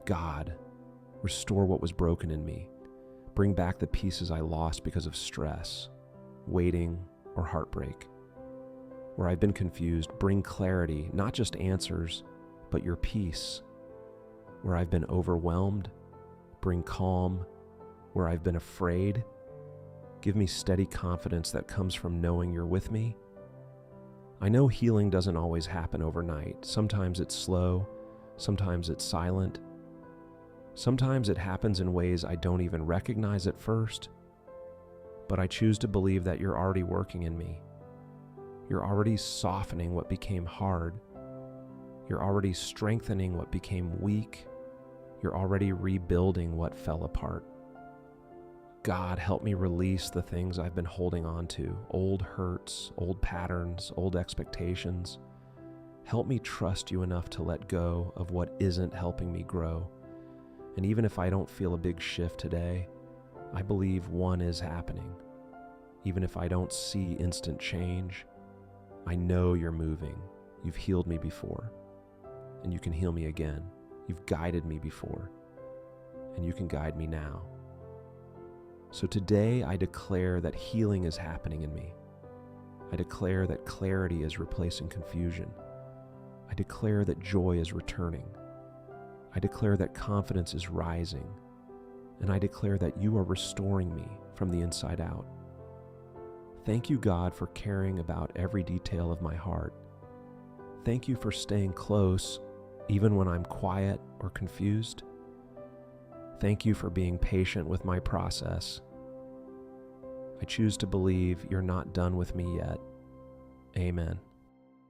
God, restore what was broken in me. Bring back the pieces I lost because of stress, waiting, or heartbreak. Where I've been confused, bring clarity, not just answers, but your peace. Where I've been overwhelmed, bring calm. Where I've been afraid, give me steady confidence that comes from knowing you're with me. I know healing doesn't always happen overnight. Sometimes it's slow, sometimes it's silent. Sometimes it happens in ways I don't even recognize at first. But I choose to believe that you're already working in me. You're already softening what became hard. You're already strengthening what became weak. You're already rebuilding what fell apart. God, help me release the things I've been holding on to, old hurts, old patterns, old expectations. Help me trust you enough to let go of what isn't helping me grow. And even if I don't feel a big shift today, I believe one is happening. Even if I don't see instant change, I know you're moving. You've healed me before, and you can heal me again. You've guided me before, and you can guide me now. So today I declare that healing is happening in me. I declare that clarity is replacing confusion. I declare that joy is returning. I declare that confidence is rising. And I declare that you are restoring me from the inside out. Thank you, God, for caring about every detail of my heart. Thank you for staying close even when I'm quiet or confused. Thank you for being patient with my process. I choose to believe you're not done with me yet. Amen.